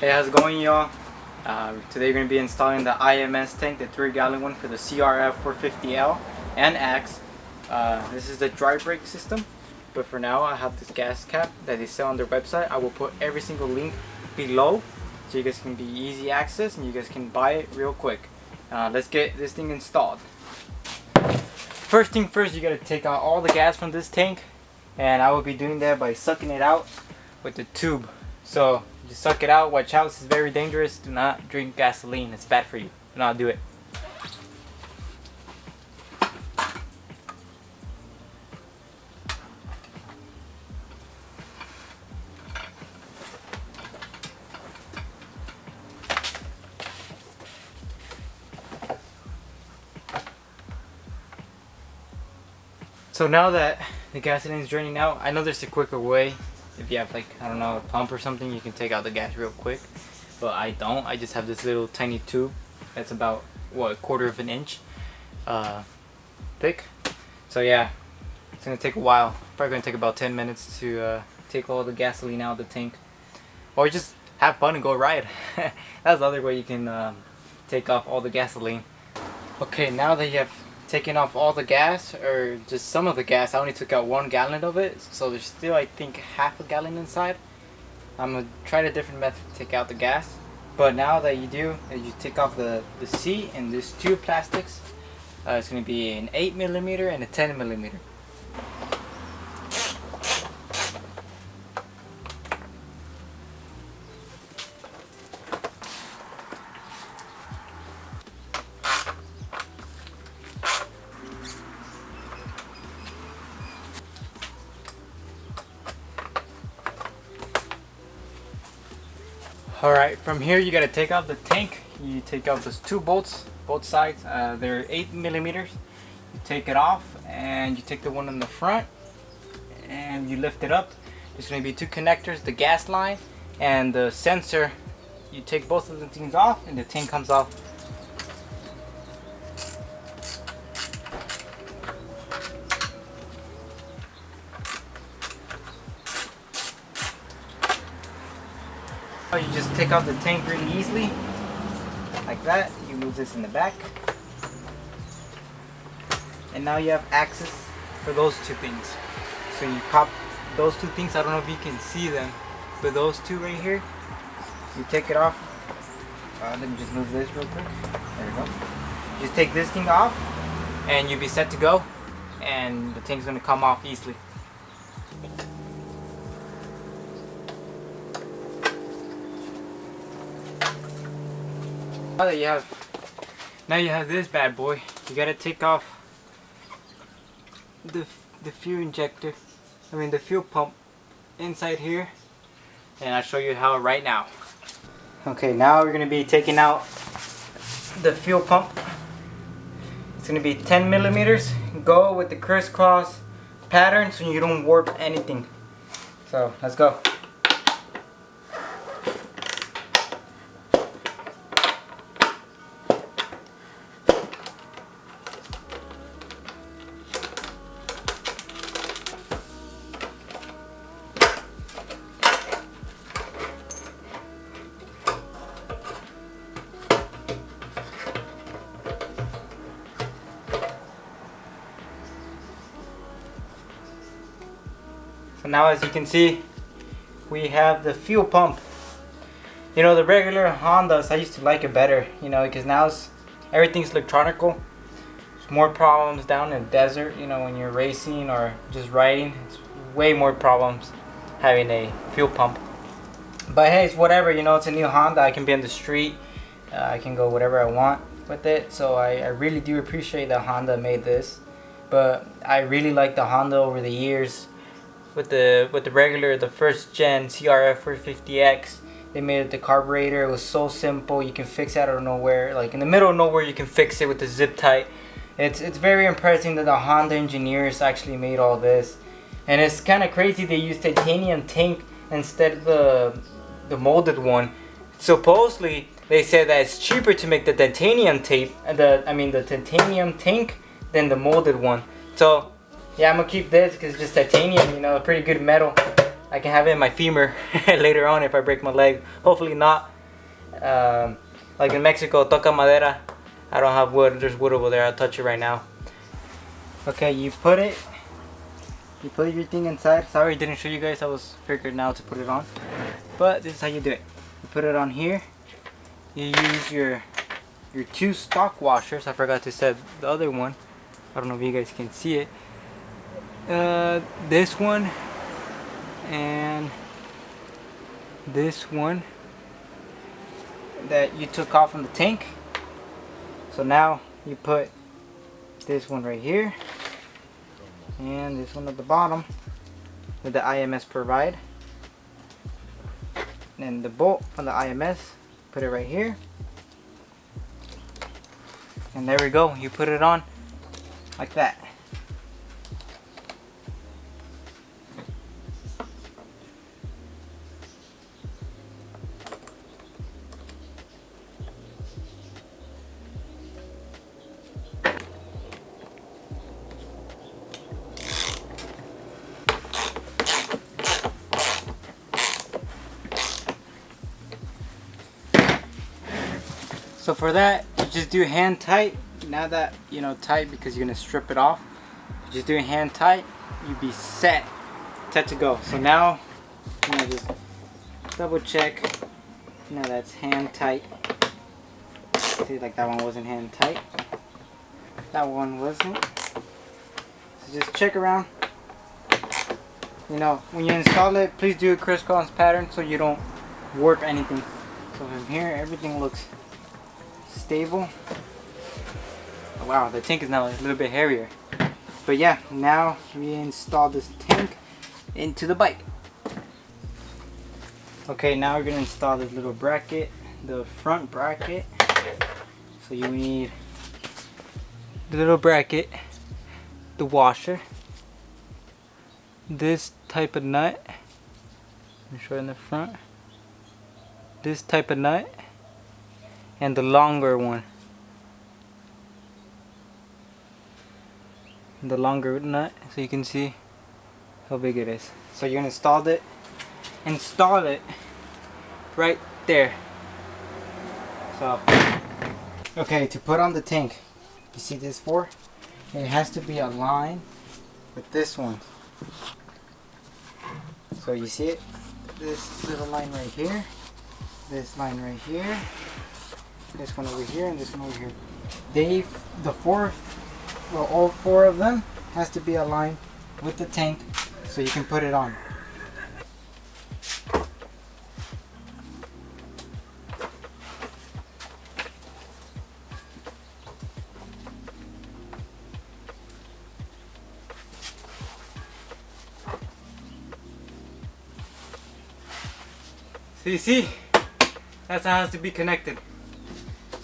Hey, how's it going, y'all? Today we're going to be installing the IMS tank, the 3-gallon one for the CRF450L and X. This is the dry brake system, but for now I have this gas cap that they sell on their website. I will put every single link below so you guys can be easy access and you guys can buy it real quick. Let's get this thing installed. First thing first, you got to take out all the gas from this tank, and I will be doing that by sucking it out with the tube. So just suck it out. Watch out, this is very dangerous. Do not drink gasoline, it's bad for you. Do not do it. So now that the gasoline is draining out, I know there's a quicker way. If you have, like, I don't know, a pump or something, you can take out the gas real quick. But I don't. I just have this little tiny tube that's about, what, a quarter of an inch thick. So yeah, it's gonna take a while. Probably gonna take about 10 minutes to take all the gasoline out of the tank. Or just have fun and go ride. That's the other way you can take off all the gasoline. Okay, now that you have taken off all the gas, or just some of the gas, I only took out 1 gallon of it, so there's still, I think, half a gallon inside. I'm gonna try a different method to take out the gas, but now that you do, you take off the seat and these two plastics. It's gonna be an 8mm and a 10mm. Alright, from here you gotta take out the tank. You take out those 2 bolts, both sides. They're 8mm. You take it off and you take the one in the front and you lift it up. There's gonna be 2 connectors, the gas line and the sensor. You take both of the things off and the tank comes off. You just take out the tank really easily, like that. You move this in the back, and now you have access for those 2 things. So you pop those 2 things. I don't know if you can see them, but those 2 right here, you take it off. Let me just move this real quick. There we go. Just take this thing off, and you'll be set to go, and the tank's gonna come off easily. Now you have this bad boy. You gotta take off the fuel injector. The fuel pump inside here, and I'll show you how right now. Okay, now we're gonna be taking out the fuel pump. It's gonna be 10mm. Go with the crisscross pattern so you don't warp anything. So let's go. So now, as you can see, we have the fuel pump. You know, the regular Hondas, I used to like it better, you know, because now everything's electronical. There's more problems down in the desert, you know, when you're racing or just riding. It's way more problems having a fuel pump. But hey, it's whatever, you know, it's a new Honda. I can be on the street. I can go whatever I want with it. So I really do appreciate that Honda made this. But I really like the Honda over the years. With the regular, the first gen CRF450X, they made it the carburetor. It was so simple. You can fix it out of nowhere, like in the middle of nowhere. You can fix it with the zip tie. It's very impressive that the Honda engineers actually made all this, and it's kind of crazy they use titanium tank instead of the molded one. Supposedly they said that it's cheaper to make the titanium tape, the titanium tank, than the molded one. So yeah, I'm gonna keep this because it's just titanium, you know, a pretty good metal. I can have it in my femur later on if I break my leg. Hopefully not. Like in Mexico, toca madera. I don't have wood. There's wood over there. I'll touch it right now. Okay, you put your thing inside. Sorry, I didn't show you guys. I was figuring out to put it on, but this is how you do it. You put it on here. You use your 2 stock washers. I forgot to set the other one. I don't know if you guys can see it. This one and this one that you took off from the tank. So now you put this one right here and this one at the bottom that the IMS provide. And the bolt from the IMS, put it right here. And there we go. You put it on like that. So for that, you just do hand tight. Now that you know tight, because you're gonna strip it off, you just do hand tight. You be set to go. So now, you know, just double check. Now that's hand tight. See, like that one wasn't hand tight. That one wasn't. So just check around. You know, when you install it, please do a crisscross pattern so you don't warp anything. So from here, everything looks stable. Oh, wow, the tank is now a little bit heavier. But yeah, now we install this tank into the bike. Okay, now we're gonna install this little bracket, the front bracket. So you need the little bracket, the washer, this type of nut. Let me show you in the front. This type of nut. And the longer one. The longer nut, so you can see how big it is. So you're gonna install it right there. So, okay, to put on the tank, you see this for? It has to be aligned with this one. So you see it? This little line right here, this line right here, this one over here, and this one over here. All 4 of them has to be aligned with the tank so you can put it on. So you see, that's how it has to be connected.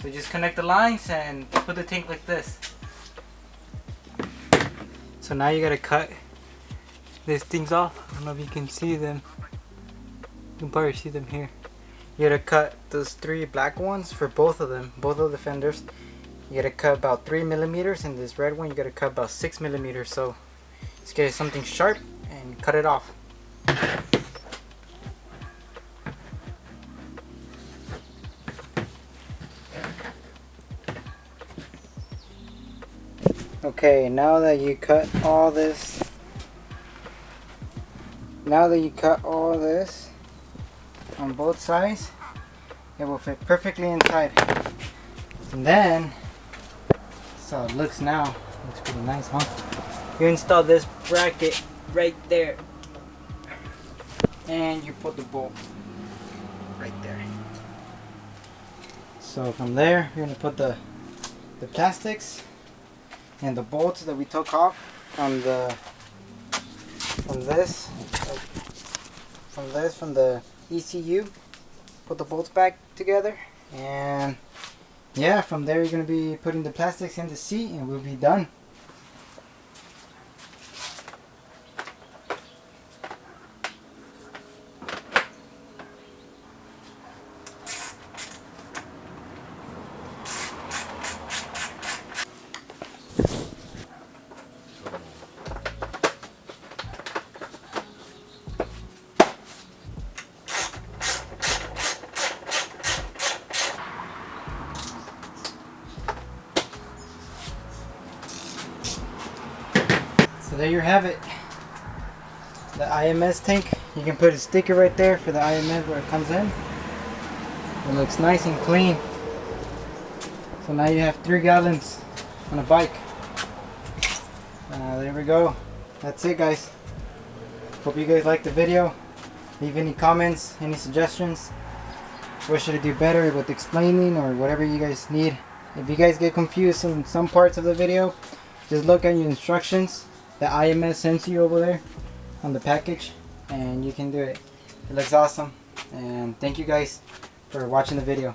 So just connect the lines and put the tank like this. So now you gotta cut these things off. I don't know if you can see them. You can probably see them here. You gotta cut those 3 black ones for both of them, both of the fenders. You gotta cut about 3 millimeters, and this red one you gotta cut about 6 millimeters. So just get something sharp and cut it off. Okay, now that you cut all this, on both sides, it will fit perfectly inside. And then, so it looks now, looks pretty nice, huh? You install this bracket right there, and you put the bolt right there. So from there, you're gonna put the plastics and the bolts that we took off from the ECU. Put the bolts back together, and yeah, from there you're going to be putting the plastics in the seat, and we'll be done. So there you have it. The IMS tank. You can put a sticker right there for the IMS where it comes in. It looks nice and clean. So now you have 3 gallons on a bike. There we go. That's it, guys. Hope you guys liked the video. Leave any comments, any suggestions. What should I do better with explaining or whatever you guys need. If you guys get confused in some parts of the video, just look at your instructions. The IMS sends you over there on the package and you can do it. It looks awesome. And thank you guys for watching the video.